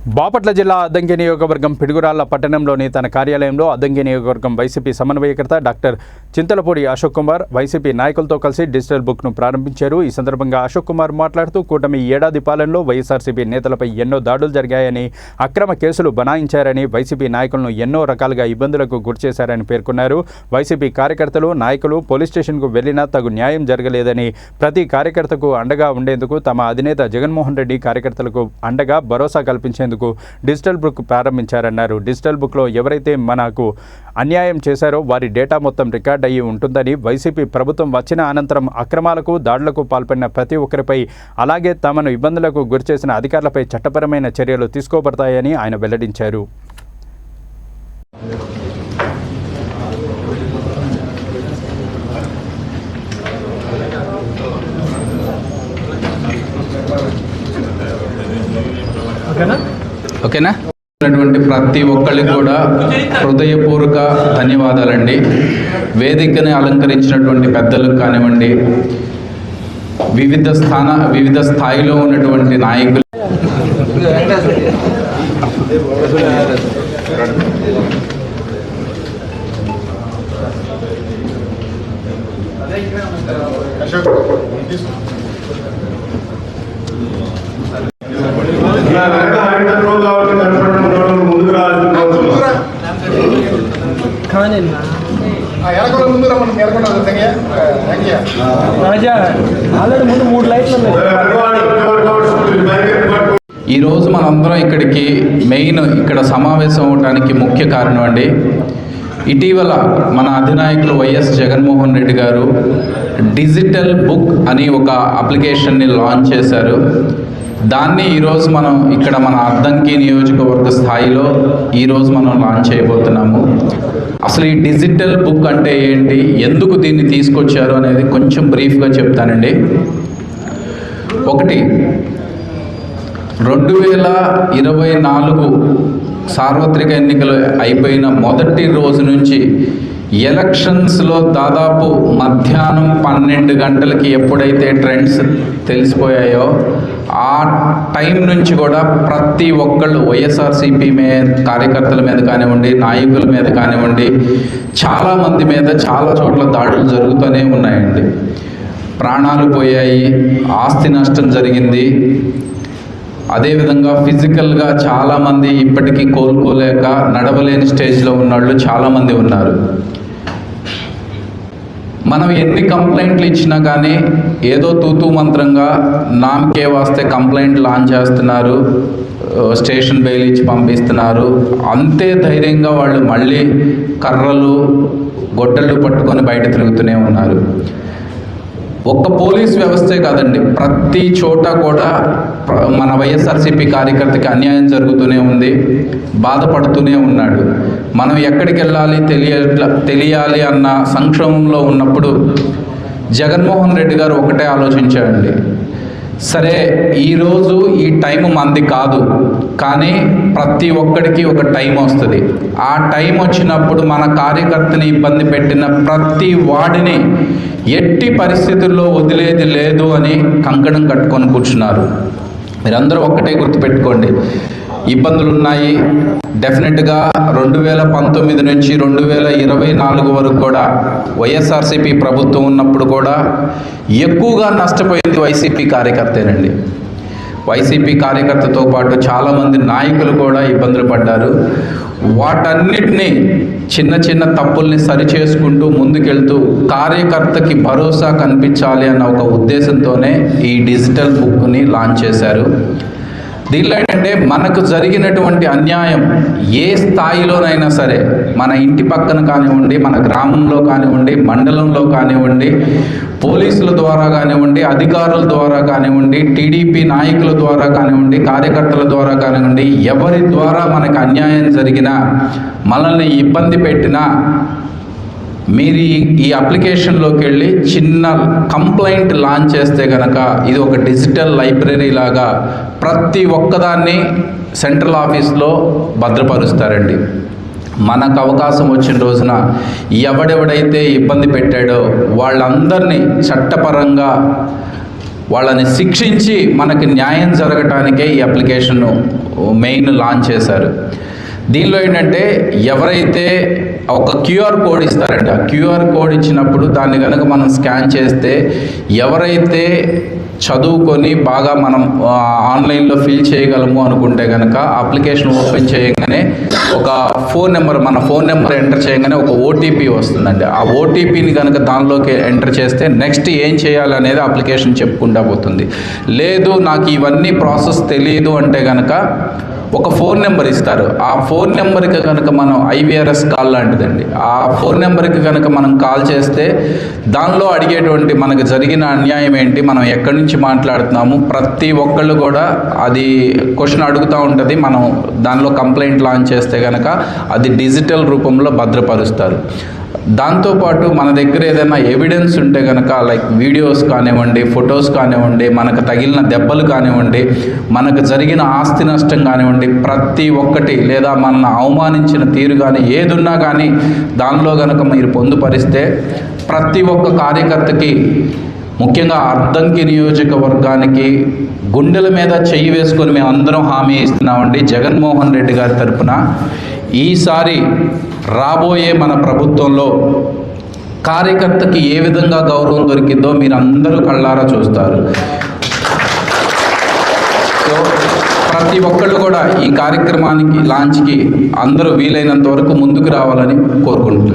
బాపట్ల జిల్లా అద్దంకి నియోజకవర్గం పిడుగురాళ్ల పట్టణంలోని తన కార్యాలయంలో అద్దంకి నియోజకవర్గం వైసీపీ సమన్వయకర్త డాక్టర్ చింతలపూడి అశోక్ కుమార్ వైసీపీ నాయకులతో కలిసి డిజిటల్ బుక్ను ప్రారంభించారు. ఈ సందర్భంగా అశోక్ కుమార్ మాట్లాడుతూ కూటమి ఏడాది పాలనలో వైఎస్ఆర్సీపీ నేతలపై ఎన్నో దాడులు జరిగాయని, అక్రమ కేసులు బనాయించారని, వైసీపీ నాయకులను ఎన్నో రకాలుగా ఇబ్బందులకు గురిచేశారని పేర్కొన్నారు. వైసీపీ కార్యకర్తలు, నాయకులు పోలీస్ స్టేషన్కు వెళ్లినా తగు న్యాయం జరగలేదని, ప్రతి కార్యకర్తకు అండగా ఉండేందుకు తమ అధినేత జగన్మోహన్ రెడ్డి కార్యకర్తలకు అండగా భరోసా కల్పించేందుకు డిజిటల్ బుక్ ప్రారంభించారన్నారు. డిజిటల్ బుక్లో ఎవరైతే మనకు అన్యాయం చేశారో వారి డేటా మొత్తం రికార్డ్ అయ్యి ఉంటుందని, వైసీపీ ప్రభుత్వం వచ్చిన అనంతరం అక్రమాలకు, దాడులకు పాల్పడిన ప్రతి ఒక్కరిపై, అలాగే తమను ఇబ్బందులకు గురిచేసిన అధికారులపై చట్టపరమైన చర్యలు తీసుకోబడతాయని ఆయన వెల్లడించారు. ఓకేనా? ప్రతి ఒక్కరికి కూడా హృదయపూర్వక ధన్యవాదాలండి. వేదికని అలంకరించినటువంటి పెద్దలకు కానివ్వండి, వివిధ స్థాయిలో ఉన్నటువంటి నాయకులు, ఈరోజు మనందరం ఇక్కడ సమావేశం అవడానికి ముఖ్య కారణం అండి, ఇటీవల మన అధినాయకులు వైఎస్ జగన్మోహన్ రెడ్డి గారు డిజిటల్ బుక్ అని ఒక అప్లికేషన్ని లాంచ్ చేశారు. దాన్ని ఈరోజు మనం ఇక్కడ మన అద్దంకి నియోజకవర్గ స్థాయిలో ఈరోజు మనం లాంచ్ చేయబోతున్నాము. అసలు ఈ డిజిటల్ బుక్ అంటే ఏంటి, ఎందుకు దీన్ని తీసుకొచ్చారు అనేది కొంచెం బ్రీఫ్గా చెప్తానండి. ఒకటి, 2024 సార్వత్రిక ఎన్నికలు అయిపోయిన మొదటి రోజు నుంచి ఎలక్షన్స్లో దాదాపు మధ్యాహ్నం 12 గంటలకి ఎప్పుడైతే ట్రెండ్స్ తెలిసిపోయాయో ఆ టైం నుంచి కూడా ప్రతి ఒక్కళ్ళు వైఎస్ఆర్సీపీ కార్యకర్తల మీద కానివ్వండి, నాయకుల మీద కానివ్వండి, చాలామంది మీద చాలా చోట్ల దాడులు జరుగుతూనే ఉన్నాయండి. ప్రాణాలు పోయాయి, ఆస్తి నష్టం జరిగింది. అదేవిధంగా ఫిజికల్గా చాలామంది ఇప్పటికీ కోలుకోలేక నడవలేని స్టేజ్లో ఉన్నవాళ్ళు చాలామంది ఉన్నారు. మనం ఎన్ని కంప్లైంట్లు ఇచ్చినా కానీ ఏదో తూతూ మంత్రంగా నామకే వాస్తే కంప్లైంట్ లాంచ్ చేస్తున్నారు, స్టేషన్ బెయిల్ ఇచ్చి పంపిస్తున్నారు. అంతే ధైర్యంగా వాళ్ళు మళ్ళీ కర్రలు, గొడ్డళ్ళు పట్టుకొని బయట తిరుగుతూనే ఉన్నారు. ఒక్క పోలీస్ వ్యవస్థే కాదండి, ప్రతి చోట కూడా మన వైఎస్ఆర్సీపీ కార్యకర్తకి అన్యాయం జరుగుతూనే ఉంది, బాధపడుతూనే ఉన్నాడు. మనం ఎక్కడికి వెళ్ళాలి తెలియాలి అన్న సంక్షోభంలో ఉన్నప్పుడు జగన్మోహన్ రెడ్డి గారు ఒకటే ఆలోచించాడండి, సరే ఈరోజు ఈ టైం మంది కాదు, కానీ ప్రతి ఒక్కడికి ఒక టైం వస్తుంది. ఆ టైం వచ్చినప్పుడు మన కార్యకర్తని ఇబ్బంది పెట్టిన ప్రతి వాడిని ఎట్టి పరిస్థితుల్లో వదిలేది లేదు అని కంకణం కట్టుకొని కూర్చున్నారు. మీరందరూ ఒక్కటే గుర్తుపెట్టుకోండి, ఇబ్బందులు ఉన్నాయి. డెఫినెట్గా 2019 నుంచి 2024 వరకు కూడా వైఎస్ఆర్సీపీ ప్రభుత్వం ఉన్నప్పుడు కూడా ఎక్కువగా నష్టపోయింది వైసీపీ కార్యకర్తేనండి. వైసీపీ కార్యకర్తతో పాటు చాలామంది నాయకులు కూడా ఇబ్బందులు పడ్డారు. వాటన్నిటినీ చిన్న చిన్న తప్పుల్ని సరిచేసుకుంటూ ముందుకెళ్తూ కార్యకర్తకి భరోసా కనిపించాలి అన్న ఒక ఉద్దేశంతోనే ఈ డిజిటల్ బుక్ని లాంచ్ చేశారు. దీనిలో ఏంటంటే మనకు జరిగినటువంటి అన్యాయం ఏ స్థాయిలోనైనా సరే, మన ఇంటి పక్కన కానివ్వండి, మన గ్రామంలో కానివ్వండి, మండలంలో కానివ్వండి, పోలీసుల ద్వారా కానివ్వండి, అధికారుల ద్వారా కానివ్వండి, టీడీపీ నాయకుల ద్వారా కానివ్వండి, కార్యకర్తల ద్వారా కానివ్వండి, ఎవరి ద్వారా మనకు అన్యాయం జరిగినా, మనల్ని ఇబ్బంది పెట్టినా మీరు ఈ అప్లికేషన్లోకి వెళ్ళి చిన్న కంప్లైంట్ లాంచ్ చేస్తే కనుక ఇది ఒక డిజిటల్ లైబ్రరీ లాగా ప్రతి ఒక్కదాన్ని సెంట్రల్ ఆఫీస్లో భద్రపరుస్తారండి. మనకు అవకాశం వచ్చిన రోజున ఎవడెవడైతే ఇబ్బంది పెట్టాడో వాళ్ళందరినీ చట్టపరంగా వాళ్ళని శిక్షించి మనకి న్యాయం జరగటానికే ఈ అప్లికేషన్ మెయిన్ లాంచ్ చేశారు. దీనిలో ఏంటంటే ఎవరైతే ఒక క్యూఆర్ కోడ్ ఇస్తారండి, ఆ క్యూఆర్ కోడ్ ఇచ్చినప్పుడు దాన్ని కనుక మనం స్కాన్ చేస్తే ఎవరైతే చదువుకొని బాగా మనం ఆన్లైన్లో ఫిల్ చేయగలము అనుకుంటే కనుక అప్లికేషన్ ఓపెన్ చేయగానే ఒక మన ఫోన్ నెంబర్ ఎంటర్ చేయగానే ఒక ఓటీపీ వస్తుందండి. ఆ ఓటీపీని కనుక దానిలోకి ఎంటర్ చేస్తే నెక్స్ట్ ఏం చేయాలనేది అప్లికేషన్ చెప్పుకుంటా పోతుంది. లేదు నాకు ఇవన్నీ ప్రాసెస్ తెలియదు అంటే కనుక ఒక ఫోన్ నెంబర్ ఇస్తారు. ఆ ఫోన్ నెంబర్కి కనుక మనం IVRS కాల్ లాంటిదండి, ఆ ఫోన్ నెంబర్కి కనుక మనం కాల్ చేస్తే దానిలో అడిగేటువంటి మనకు జరిగిన అన్యాయం ఏంటి, మనం ఎక్కడి నుంచి మాట్లాడుతున్నాము, ప్రతి ఒక్కళ్ళు కూడా అది క్వశ్చన్ అడుగుతూ ఉంటుంది. మనం దానిలో కంప్లైంట్ లాంచ్ చేస్తే కనుక అది డిజిటల్ రూపంలో భద్రపరుస్తారు. దాంతోపాటు మన దగ్గర ఏదైనా ఎవిడెన్స్ ఉంటే కనుక లైక్ వీడియోస్ కానివ్వండి, ఫొటోస్ కానివ్వండి, మనకు తగిలిన దెబ్బలు కానివ్వండి, మనకు జరిగిన ఆస్తి నష్టం కానివ్వండి, ప్రతి ఒక్కటి లేదా మన అవమానించిన తీరు కానీ ఏదున్నా కానీ దానిలో కనుక మీరు పొందుపరిస్తే ప్రతి ఒక్క కార్యకర్తకి, ముఖ్యంగా అద్దంకి నియోజకవర్గానికి గుండెల మీద చెయ్యి వేసుకొని మేము అందరం హామీ ఇస్తున్నామండి. జగన్మోహన్ రెడ్డి గారి తరఫున ఈసారి రాబోయే మన ప్రభుత్వంలో కార్యకర్తకి ఏ విధంగా గౌరవం దొరికిందో మీరు అందరూ కళ్ళారా చూస్తారు. సో ప్రతి ఒక్కళ్ళు కూడా ఈ కార్యక్రమానికి లాంచ్కి అందరూ వీలైనంత వరకు ముందుకు రావాలని కోరుకుంటున్నాను.